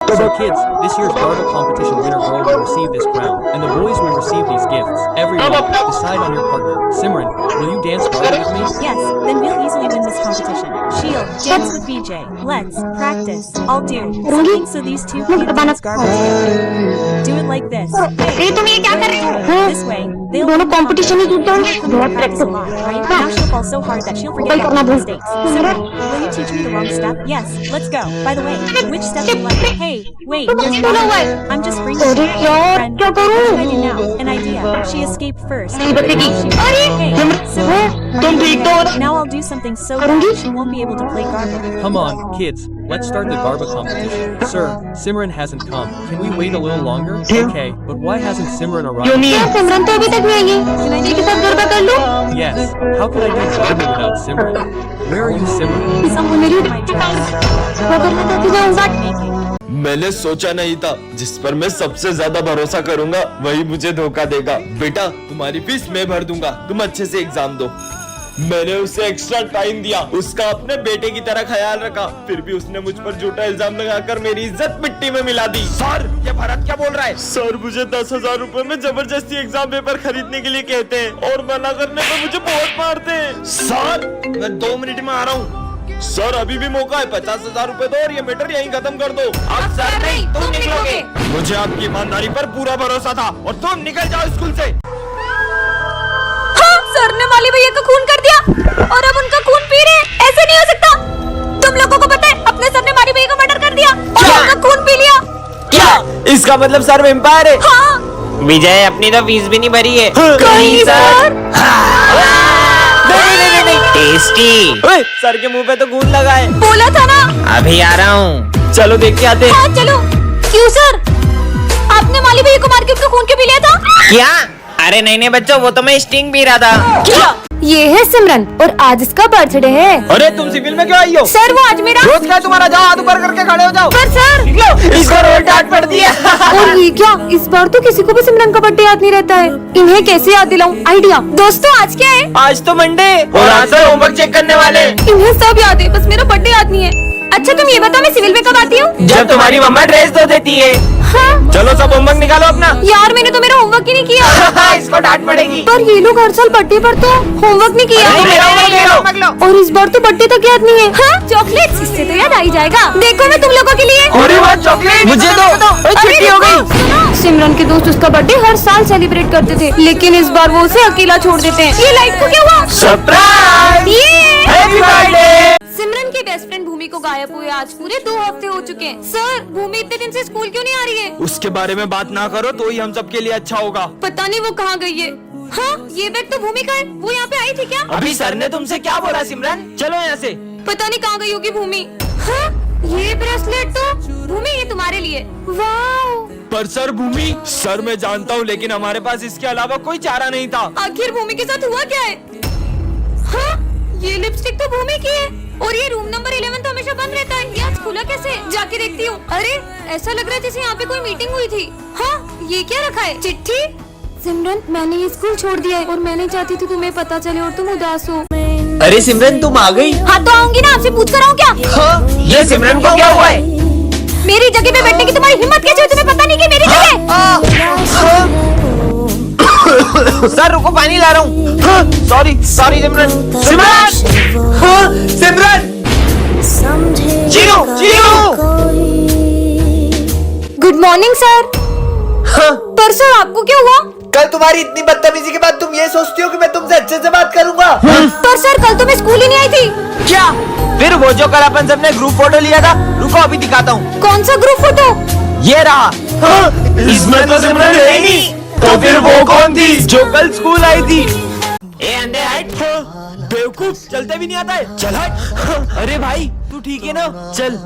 So kids, this year's Garba competition winner girl will receive this crown, and the boys will receive these gifts. Everyone, decide on your partner. Simran, will you dance Garba with me? Yes, then we'll easily win this competition. Shield, dance with VJ. Let's practice. I'll do something so these two can dance Garba together. Do it like this. Hey, तुम ये क्या कर रही हो? this way. They'll दोनों competition ही जीत जाएंगे। बहुत practice a lot, right? Now she'll fall so hard that she'll forget all her mistakes. Simran, will you teach me the wrong step? Yes, let's go. By the way, which step do you like? Hey, wait, there's one. I'm just bringing अरे यार, friend. क्या What करूं? should I do now? An idea. She escaped first. नहीं बचेगी। Hey, Simran. तुम ठीक तो हो? Now I'll do something so bad she won't be able to play Garba. Come on, kids, let's start the Garba competition. Sir, Simran hasn't come. Can we wait a little longer? Okay, but why hasn't Simran क्यों arrived? नहीं है? सिमरन तो अभी तक नहीं आई। मेरे साथ गरबा कर लो। Yes, how could I do Garba without Simran? Where are you, Simran? सब मेरी My dress. गरबा करके जाऊंगा। Making. मैंने सोचा नहीं था जिस पर मैं सबसे ज्यादा भरोसा करूंगा वही मुझे धोखा देगा। बेटा, तुम्हारी फीस मैं भर दूंगा, तुम अच्छे से एग्जाम दो। मैंने उसे एक्स्ट्रा टाइम दिया, उसका अपने बेटे की तरह ख्याल रखा, फिर भी उसने मुझ पर झूठा इल्जाम लगाकर मेरी इज्जत मिट्टी में मिला दी। सर, ये भरत क्या बोल रहा है? सर, मुझे 10,000 रुपए में जबरदस्ती एग्जाम पेपर खरीदने के लिए कहते हैं और मना करने पर मुझे बहुत मारते हैं। सर, मैं 2 मिनट में आ रहा हूँ। सर, अभी भी मौका है, 50,000 रुपए दो और ये मैटर यहीं खत्म कर दो। अब सर नहीं, तुम निकलोगे। मुझे आपकी ईमानदारी पर पूरा भरोसा था और तुम निकल जाओ स्कूल से। हाँ, सर ने माली भैया का खून कर दिया और अब उनका खून पी रहे हैं। ऐसे नहीं हो सकता। तुम लोगों को पता है, अपने सर ने माली भैया का मर्डर कर दिया और उनका खून पी लिया। क्या इसका मतलब सर वेम्पायर है? हाँ, विजय, अपनी तो फीस भी नहीं भरी है। कहीं सर। नहीं, टेस्टी। ओए, सर के मुंह पे तो खून लगा है। बोला था ना। अभी आ रहा हूँ। चलो देख के आते। हाँ चलो। क्यों सर? आपने माली भैया को मार के उसका खून क्यों पी लिया था? क्या? अरे नहीं बच्चों, वो तो मैं स्टिंग पी रहा था। क्या? ये है सिमरन और आज इसका बर्थडे है। अरे तुम सिविल में क्यों आई हो? सर वो आज मेरा रोज क्या तुम्हारा? जाओ हाथ ऊपर करके खड़े हो जाओ। पर सर इसको रोज डांट पड़ दिया। और ये क्या, इस बार तो किसी को भी सिमरन का बर्थडे याद नहीं रहता है। इन्हें कैसे याद दिलाऊं? आइडिया। दोस्तों आज क्या है? आज तो मंडे और आज से होमवर्क चेक करने वाले। इन्हें सब याद है, बस मेरा बर्थडे याद नहीं है। अच्छा तुम ये बताओ, मैं सिविल में कब आती हूँ? जब तुम्हारी मम्मा ड्रेस धो देती है। हाँ? चलो सब होमवर्क निकालो अपना। यार मैंने तो मेरा होमवर्क ही नहीं किया। इसको डांट पड़ेगी। पर ये लोग हर साल बर्थडे पर तो होमवर्क नहीं किया और इस बार तो बर्थडे तक याद नहीं है। हाँ? चॉकलेट, इससे तो याद आ ही जाएगा। देखो मैं तुम लोगों के लिए। अरे वाह, चॉकलेट मुझे दो। छुट्टी हो गई। सिमरन के दोस्त उसका बर्थडे हर साल सेलिब्रेट करते थे, लेकिन इस बार वो उसे अकेला छोड़ देते हैं। ये लाइट को क्या हुआ? सरप्राइज! Happy birthday! सिमरन के बेस्ट फ्रेंड भूमि को गायब हुए आज पूरे 2 हफ्ते हो चुके हैं। सर भूमि इतने दिन से स्कूल क्यों नहीं आ रही है? उसके बारे में बात ना करो तो ही हम सबके लिए अच्छा होगा। पता नहीं वो कहाँ गई है। हाँ ये बैग तो भूमि का है, वो यहाँ पे आई थी क्या? अभी सर ने तुमसे क्या बोला सिमरन? चलो यहाँ से। पता नहीं कहाँ गई होगी भूमि। हाँ ये ब्रेसलेट तो भूमि ये तुम्हारे लिए। वाओ! पर सर भूमि, सर मैं जानता हूँ लेकिन हमारे पास इसके अलावा कोई चारा नहीं था। आखिर भूमि के साथ हुआ क्या है? हाँ ये लिपस्टिक तो भूमि की है और ये रूम नंबर 11 तो हमेशा बंद रहता है। ये आज खुला कैसे? जाके देखती हूँ। अरे ऐसा लग रहा है जैसे यहाँ पे कोई मीटिंग हुई थी। हाँ ये क्या रखा है? चिट्ठी। सिमरन मैंने ये स्कूल छोड़ दिया है और मैं नहीं चाहती थी तुम्हें पता चले और तुम उदास हो। अरे सिमरन तुम आ गई? हाँ तो आऊंगी ना, आपसे पूछ कर आऊँ क्या? हाँ, ये सिमरन को क्या हुआ है? मेरी जगह पे बैठने की तुम्हारी हिम्मत कैसे हुई? तुम्हें पता नहीं कि मेरी जगह। सर रुको, पानी ला रहा हूँ। सॉरी सिमरन। सिमरन! हाँ, सिमरन! जीरो! Good morning sir. हाँ, पर सर आपको क्या हुआ? कल तुम्हारी इतनी बदतमीजी के बाद तुम ये सोचती हो कि मैं तुमसे अच्छे से बात करूंगा? पर सर कल तो मैं स्कूल ही नहीं आई थी। क्या? फिर वो जो कल अपन सबने ग्रुप फोटो लिया था, रुको अभी दिखाता हूँ। कौन सा ग्रुप फोटो? ये रहा। हाँ, इसमें तो सिमरन है ही नहीं। तो फिर वो कौन थी जो कल स्कूल आई थी? ए अंधे हट। बेवकूफ, चलते भी नहीं आता है। चल हट। अरे भाई तू ठीक है ना? चल।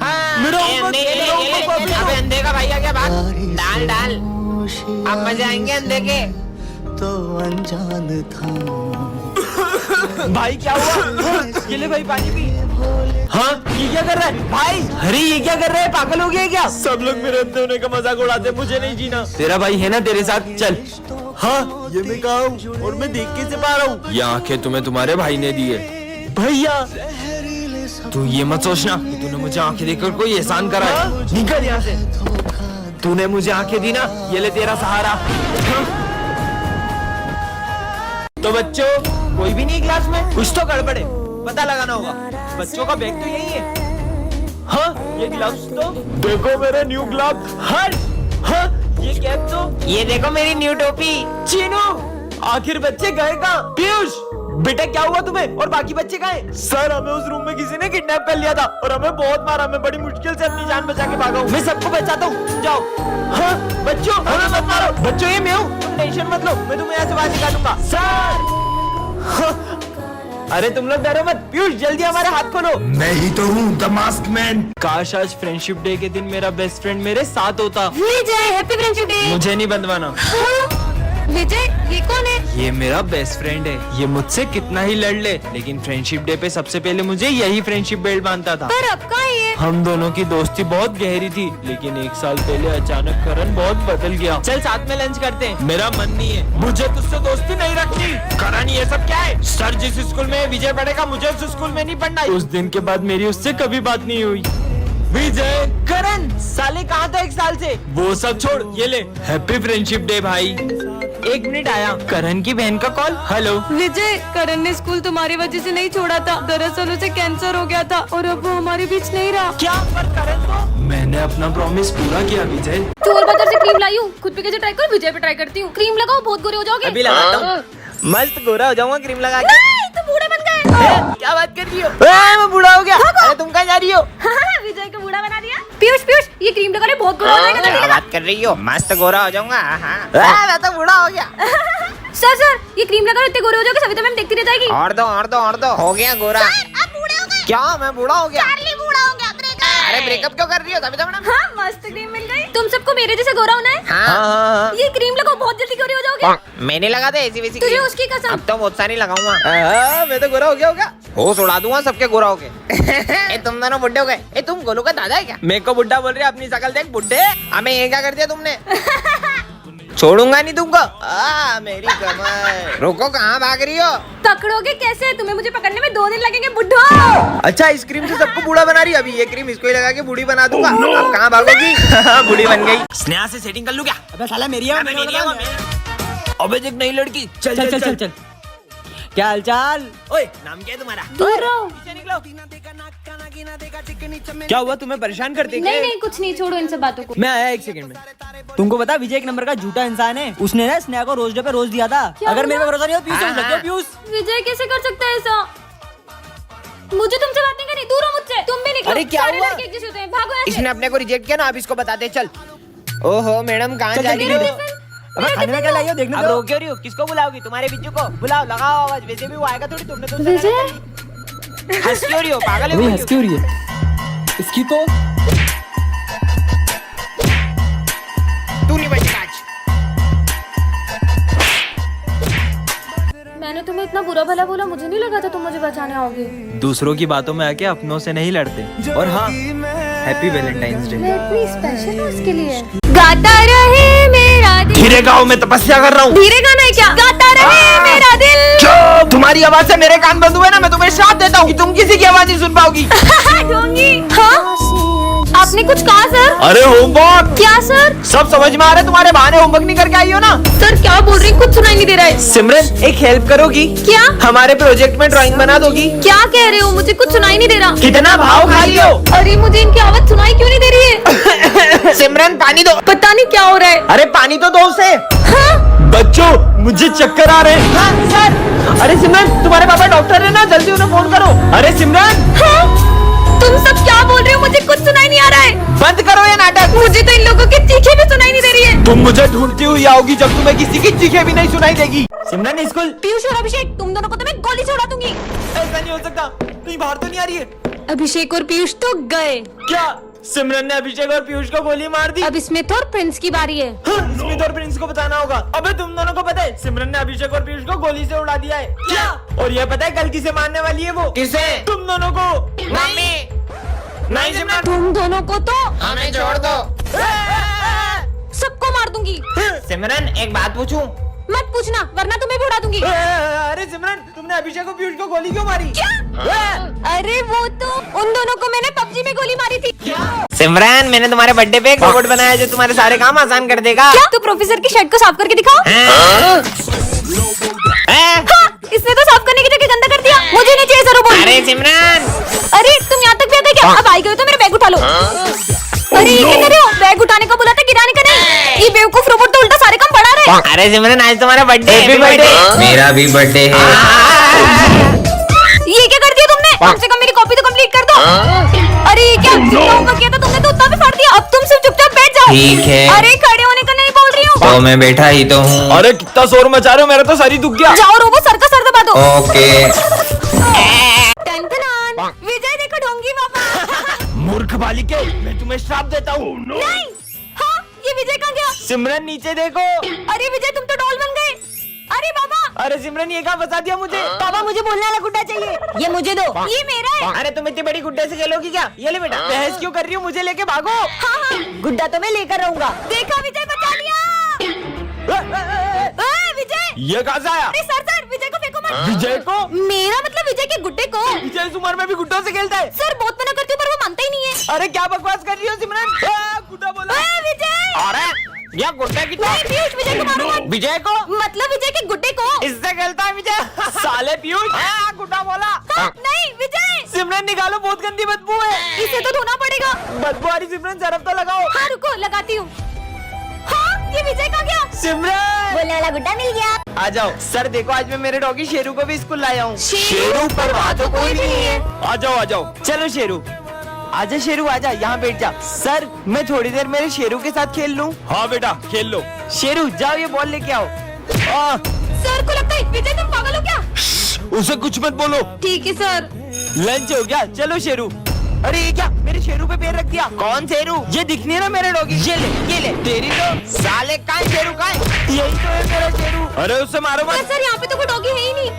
हाँ, मेरा ए होमवर्क, अंधे, मेरा ये ले, होमवर्क ले, अबे अंधे का भाई आ गया, भाग। डाल। अब मजे आएंगे अंधे के। तो अनजान था। भाई क्या हुआ? ये ले भाई पानी पी। हाँ ये क्या कर रहा है भाई? अरे ये क्या कर रहा है? पागल हो गया क्या? सब लोग मेरे अंधे होने का मजाक उड़ाते, मुझे नहीं जीना। तेरा भाई है ना तेरे साथ? चल। हाँ ये मैं कहा हूँ और मैं देख के से पा रहा हूँ। ये आंखें तुम्हें तुम्हारे भाई ने दी है। भैया तू ये मत सोचना कि तूने मुझे आंखें देकर कोई एहसान करा है। निकल यहाँ से। तूने मुझे आंखें दी ना, ये ले तेरा सहारा। तो बच्चों, कोई भी नहीं क्लास में? कुछ तो गड़बड़ है, पता लगाना होगा। बच्चों का बैग तो यही है। हाँ, ये ग्लव्स तो देखो, मेरे न्यू ग्लव। हाँ, ये कैप तो, ये देखो मेरी न्यू टोपी। चीनू, आखिर बच्चे गए कहाँ? पीयूष, बेटा क्या हुआ तुम्हें? और बाकी बच्चे गए? सर, हमें उस रूम में किसी ने किडनैप कर लिया था और हमें बहुत मारा। मैं बड़ी मुश्किल से अपनी जान बचा के भागा हूँ। मैं सबको बचाता हूँ, जाओ। हाँ, बच्चों, हमें मत मारो। बच्चों, ये मैं हूँ, तुम टेंशन मत लो, मैं तुम्हें यहाँ से बाहर निकालूंगा। सर, हाँ। अरे तुम लोग डरो मत। पीयूष, जल्दी हमारे हाथ खोलो। मैं ही तो हूँ द मास्क मैन। काश आज फ्रेंडशिप डे के दिन मेरा बेस्ट फ्रेंड मेरे साथ होता। विजय, हैप्पी फ्रेंडशिप डे। मुझे नहीं बंधवाना। विजय, ये कौन है? ये मेरा बेस्ट फ्रेंड है। ये मुझसे कितना ही लड़ ले, लेकिन फ्रेंडशिप डे पे सबसे पहले मुझे यही फ्रेंडशिप बेल्ट बांधता था। पर अब कहाँ है ये? हम दोनों की दोस्ती बहुत गहरी थी, लेकिन 1 साल पहले अचानक करण बहुत बदल गया। चल साथ में लंच करते हैं। मेरा मन नहीं है, मुझे तुझसे दोस्ती नहीं रखनी। करण, ये सब क्या है? सर जिस स्कूल में विजय पढ़ेगा, मुझे उस स्कूल में नहीं पढ़ना। उस दिन के बाद मेरी उससे कभी बात नहीं हुई। विजय, करण, साले कहाँ था 1 साल से? वो सब छोड़, ये ले, हैप्पी फ्रेंडशिप डे भाई। 1 मिनट आया। करण की बहन का कॉल। हेलो विजय, करण ने स्कूल तुम्हारी वजह से नहीं छोड़ा था। दरअसल उसे कैंसर हो गया था और अब वो हमारे बीच नहीं रहा। क्या? पर करण तो, मैंने अपना प्रॉमिस पूरा किया विजय। चोर बाजार से क्रीम लाई हूँ, खुद पे कैसे ट्राई करो, विजय पे ट्राई करती हूँ। क्रीम लगाओ, बहुत गोरे हो जाओगे। अभी लगाता हूँ, मस्त गोरा हो जाऊंगा क्रीम लगा के। नहीं, तुम बूढ़े बन गए। क्या बात कर रही हो? मैं बूढ़ा हो गया। अरे तुम कहाँ जा रही हो? विजय को बूढ़ा बना दिया। पीयूष, पीयूष, ये क्रीम लगा ले, बहुत गोरा हो जाएगा। क्या बात कर रही हो? मस्त गोरा हो जाऊंगा। हाँ, मैं तो बूढ़ा हो गया। सर, ये क्रीम लगा, इतने गोरे हो जाओगे, सविता मैम देखती रह जाएगी। और दो, हो गया गोरा। आप बूढ़े हो गए। क्या? मैं बूढ़ा हो गया? चार्ली बूढ़ा हो गया। अरे ब्रेकअप क्यों कर रही हो? तभी तो मैडम। हाँ, मस्त क्रीम मिल गई। तुम सबको मेरे जैसे गोरा होना है। हाँ, ये क्रीम लगाओ, बहुत जल्दी गोरे हो जाओगे। मैंने लगा दे ऐसी वैसी तुझे क्रीम। उसकी कसम। अब तो बहुत सारी लगाऊंगा। मैं तो गोरा हो गया होगा। होश उड़ा दूंगा सबके गोरा हो गए। तुम दोनों बुड्ढे हो गए। तुम गोलू का दादा है क्या? मेरे को बुड्ढा बोल रही है, अपनी शकल देख बुड्ढे। हमें ये क्या कर दिया तुमने? छोड़ूंगा नहीं तुमको। मेरी कमर। रुको, कहाँ भाग रही हो? पकड़ोगे कैसे? तुम्हें मुझे पकड़ने में 2 दिन लगेंगे, बुड्ढा। अच्छा, इस क्रीम से सबको बूढ़ा बना रही है। अभी ये क्रीम इसको ही लगा के बूढ़ी बना दूंगा। अब कहाँ भागोगी? बूढ़ी बन गई। स्नेहा से सेटिंग कर लूं क्या? अबे साला मेरी है, मेरी है वो, मेरी। अबे देख, नई लड़की। चल। क्या हालचाल? ओए, नाम क्या है तुम्हारा? दूर रहो। पीछे निकलो। क्या हुआ, तुम्हें परेशान करते नहीं नहीं, कुछ नहीं, छोड़ो इन सब बातों को। मैं आया 1 सेकंड में। तुमको पता विजय 1 नंबर का झूठा इंसान है। उसने ना स्नेहा को रोज डे पे रोज दिया था। अगर मेरे पे भरोसा नहीं हो, पीयूष से पूछो। पीयूष, विजय कैसे कर सकता है ऐसा? मुझे तुमसे बात नहीं करनी, दूर हो मुझसे। तुम भी निकलो। अरे क्या सारे हुआ? लड़के एक जैसे होते हैं, भागो यहाँ से। इसने अपने को रिजेक्ट किया ना, अब इसको बताते। चल। ओहो मैडम, कहाँ जा रही हो? अबे खाने में क्या लाई हो, देखने अब दो। रो क्यों रही हो? किसको बुलाओगी? तुम्हारे बिज्जू को बुलाओ, लगाओ आवाज। वैसे भी वो आएगा थोड़ी, तुमने तो विजय, हंस क्यों रही हो? पागल है अभी वो? हंस क्यों रही है? इसकी तो तू नहीं बचेगा आज। मैंने तुम्हें इतना बुरा भला बोला, मुझे नहीं लगा था तुम मुझे बचाने आओगे। दूसरों की बातों में आके अपनों से नहीं लड़ते। और हाँ, हैप्पी वैलेंटाइंस डे। मैं इतनी स्पेशल हूँ उसके लिए। गाता रहे मेरा दिल। धीरे गाओ, मैं तपस्या कर रहा हूँ। धीरे गाना है क्या? गाता रहे मेरा दिल। तुम्हारी आवाज से मेरे कान बंद हुए ना, मैं तुम्हें श्राप देता हूँ कि तुम किसी की आवाज नहीं सुन पाओगी। ढोंगी। हाँ, आपने कुछ कहा सर? अरे होमवर्क। क्या सर? सब समझ में आ रहा है तुम्हारे? बहाने होमवर्क नहीं करके आई हो ना? सर क्या बोल रही, कुछ सुनाई नहीं दे रहा है। सिमरन, एक हेल्प करोगी? क्या? हमारे प्रोजेक्ट में ड्राइंग बना दोगी? क्या कह रहे हो? मुझे कुछ सुनाई नहीं दे रहा। कितना भाव खाई हो? अरे मुझे इनकी आवाज सुनाई क्यों नहीं दे रही है? सिमरन, पानी दो। पता नहीं क्या हो रहा है। अरे पानी तो दो उसे। हाँ? बच्चों, मुझे चक्कर आ रहे हैं। हाँ, सर। अरे सिमरन, तुम्हारे पापा डॉक्टर है ना, जल्दी उन्हें फोन करो। अरे सिमरन, हाँ? तुम सब क्या बोल रहे हो? मुझे कुछ सुनाई नहीं आ रहा है। बंद करो ये नाटक। मुझे तो इन लोगों की चीखें भी सुनाई नहीं दे रही है। तुम मुझे ढूंढती हुई आओगी जब तुम्हें किसी की चीखें भी नहीं सुनाई देगी। सिमरन, स्कूल। पीयूष और अभिषेक, तुम दोनों को तो मैं गोली से उड़ा दूंगी। ऐसा नहीं हो सकता, कहीं बाहर तो नहीं आ रही है? अभिषेक और पीयूष तो गए। क्या? सिमरन ने अभिषेक और पीयूष को गोली मार दी? अब स्मिथ और प्रिंस की बारी है। स्मिथ और प्रिंस को बताना होगा। अबे तुम दोनों को पता है, सिमरन ने अभिषेक और पीयूष को गोली से उड़ा दिया है। क्या? और ये पता है कल किसे मारने वाली है वो? किसे? तुम दोनों को। मम्मी। नहीं सिमरन, तुम दोनों को तो हमें छोड़ दो। सबको मार दूंगी। सिमरन, एक बात पूछूं? मत पूछना, वरना तुम्हें भी उड़ा दूंगी। अरे सिमरन, तुमने अभिषेक और पीयूष को गोली क्यों मारी? क्या? अरे वो तो उन दोनों को मैंने पबजी में गोली मारी थी। सिमरन, मैंने तुम्हारे बर्थडे पे एक रोबोट बनाया जो तुम्हारे सारे काम आसान कर देगा। क्या? तू प्रोफेसर की शर्ट को साफ करके दिखाओ। हाँ, इसने तो साफ करने की जगह गंदा कर दिया। मुझे नहीं चाहिए रोबोट। अरे सिमरन, अरे तुम यहाँ तक भी आ गए क्या? अब आई गए तो मेरा बैग उठा लो। अरे ये क्या कर रहे हो? बैग उठाने का बोला था, गिराने का नहीं। ये बेवकूफ रोबोट तो उल्टा सारे काम बढ़ा रहे हैं। अरे सिमरन, आज तुम्हारा बर्थडे है। मेरा भी बर्थडे है। ये क्या कर दिया तुमने? कम से कम मेरी कॉपी तो कंप्लीट कर दो। अरे ये क्या होगा? किया था तुमने तो उतना भी फाड़ दिया। अब तुम सिर्फ चुपचाप बैठ जाओ। ठीक है। अरे खड़े होने का नहीं बोल रही हूँ। तो मैं बैठा ही तो हूँ। अरे कितना शोर मचा रहे हो, मेरा तो सर ही दुख गया। जाओ रोबो, सर का सर दबा दो। ओके। टन-टनान। विजय देखो ढोंगी बाबा। मूर्ख बालिके, मैं तुम्हें श्राप देता हूँ। नहीं। हाँ, ये विजय कहाँ गया? सिमरन नीचे देखो। अरे विजय तुम तो डॉल बन गए। अरे बाबा। अरे सिमरन, ये कहाँ फंसा दिया मुझे? बाबा मुझे बोलने वाला गुड्डा चाहिए। ये मुझे दो। ये मेरा है। अरे तुम इतनी बड़ी गुड्डे से खेलोगी क्या? ये ले बेटा। बहस क्यों कर रही हो? मुझे लेके भागो। हाँ हाँ, गुड्डा तो मैं लेकर रहूंगा। देखा विजय बचा लिया। विजय। ये कहाँ से आया? अरे सर विजय को फेंको मत। विजय को? मेरा मतलब विजय के गुड्डे को। विजय इस उम्र में भी गुड्डों से खेलता है? सर बहुत मना करती हूँ पर वो मानता ही नहीं है। अरे क्या बकवास कर रही हो सिमरन? गुड्डा बोला। विजय। अरे ये गुड्डे की नहीं पीयूष, विजय को मारो मत। विजय को? मतलब विजय के गुड्डे को। इससे खेलता है विजय। साले पीयूष, गुड्डा बोला। नहीं विजय। सिमरन निकालो, बहुत गंदी बदबू है। इसे तो धोना पड़ेगा। बदबू आ रही सिमरन, सरफ तो लगाओ। हाँ रुको, लगाती हूँ। हाँ, ये विजय कहाँ गया? सिमरन बोलने वाला गुड्डा मिल गया। आ जाओ सर, देखो आज मैं मेरे डॉगी शेरू को भी स्कूल लाया हूँ। शेरू पर वहाँ तो कोई भी नहीं है। आ जाओ आ जाओ। चलो शेरू, आजा शेरू आजा, यहाँ बैठ जा। सर मैं थोड़ी देर मेरे शेरू के साथ खेल लूँ? हाँ बेटा खेल लो। शेरू जाओ, ये बॉल लेके आओ। सर को लगता है विजय तुम पागल हो क्या? उसे कुछ मत बोलो। ठीक है सर। लंच हो गया, चलो शेरू। अरे ये क्या, मेरे शेरू पे पैर रख दिया। कौन शेरू? ये दिख नहीं रहा मेरे डॉगी। ये ले तेरी तो साले का शेरू का है। यही तो है मेरा शेरू। अरे उसे मारो मत। सर यहाँ पे तो कोई डॉगी है ही नहीं।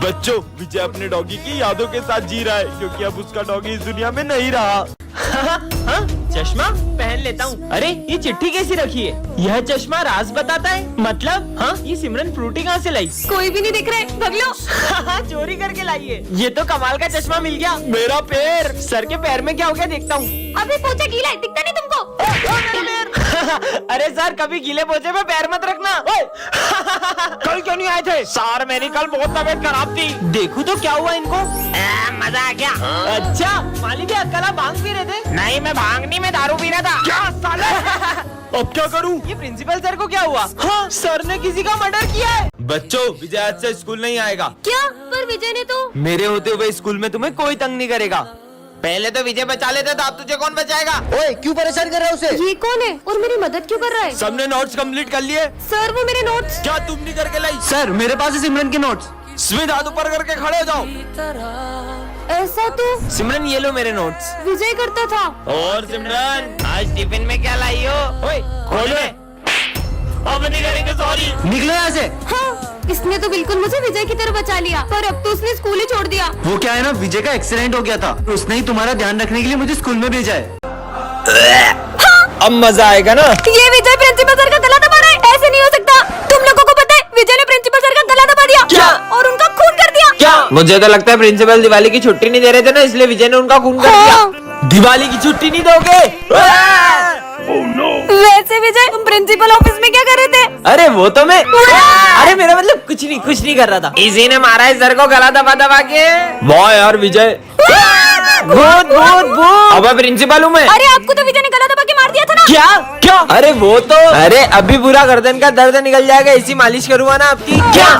बच्चों, विजय अपने डॉगी की यादों के साथ जी रहा है क्योंकि अब उसका डॉगी इस दुनिया में नहीं रहा। हाँ, चश्मा पहन लेता हूँ। अरे ये चिट्ठी कैसी रखी है? यह चश्मा राज बताता है। मतलब हाँ, ये सिमरन फ्रूटी कहाँ से लाई? कोई भी नहीं दिख रहा है, भाग लो। चोरी करके लाई है। ये तो कमाल का चश्मा मिल गया। मेरा पैर, सर के पैर में क्या हो गया देखता हूँ। अभी पोछा गीला है, दिखता नहीं तुमको? अरे सर, कभी गीले पोछे पे पैर मत रखना। कल क्यों नहीं आए थे? सर मेरी कल बहुत तबीयत खराब थी। देखूं तो क्या हुआ इनको? मजा आ गया। अच्छा मालिक, कल आप भांग पी रहे थे? नहीं मैं भांग नहीं, मैं दारू पी रहा था। क्या साले? अब क्या करूं? ये प्रिंसिपल सर को क्या हुआ? हाँ, सर ने किसी का मर्डर किया है। बच्चों, विजय आज से स्कूल नहीं आएगा। क्या? पर विजय ने तो। मेरे होते हुए स्कूल में तुम्हें कोई तंग नहीं करेगा। पहले तो विजय बचा लेता था, अब तुझे कौन बचाएगा? ओए क्यों परेशान कर रहा है उसे? ये कौन है और मेरी मदद क्यों कर रहा है? सबने नोट्स कंप्लीट कर लिए? सर वो मेरे नोट्स। क्या तुम नहीं करके लाई? सर मेरे पास है सिमरन के नोट्स। स्मित हाथ ऊपर करके खड़े हो जाओ। ऐसा तो सिमरन ये लो मेरे नोट्स। विजय करता था। और सिमरन, आज टिफिन में क्या लाई हो? ओए खोले। अब नहीं करेंगे, सॉरी। निकलो यहाँ से। हाँ, इसने तो बिल्कुल मुझे विजय की तरह बचा लिया, पर अब तो उसने स्कूल ही छोड़ दिया। वो क्या है ना, विजय का एक्सीडेंट हो गया था, उसने ही तुम्हारा ध्यान रखने के लिए मुझे स्कूल में भेजा है। अब मजा आएगा ना? ये विजय प्रिंसिपल सर का गला दबा रहा है। ऐसे नहीं हो सकता। तुम लोगों को पता है विजय ने प्रिंसिपल सर का गला दबा दिया। क्या? और उनका खून कर दिया। क्या? मुझे तो लगता है प्रिंसिपल दिवाली की छुट्टी नहीं दे रहे थे ना, इसलिए विजय ने उनका खून कर दिया। दिवाली की छुट्टी नहीं दोगे? वैसे विजय तुम प्रिंसिपल ऑफिस में क्या कर रहे थे? अरे वो तो मैं, अरे मेरा मतलब कुछ नहीं कर रहा था। इसी ने मारा है सर को गला दबा दबा के। वाह यार विजय। भूत भूत भूत। अब प्रिंसिपल हूँ मैं। अरे आपको तो विजय ने गला दबा के मार दिया था ना। क्या? क्या? अरे वो तो, अरे अभी पूरा गर्दन का दर्द निकल जाएगा, इसी मालिश करूँगा ना आपकी। क्या?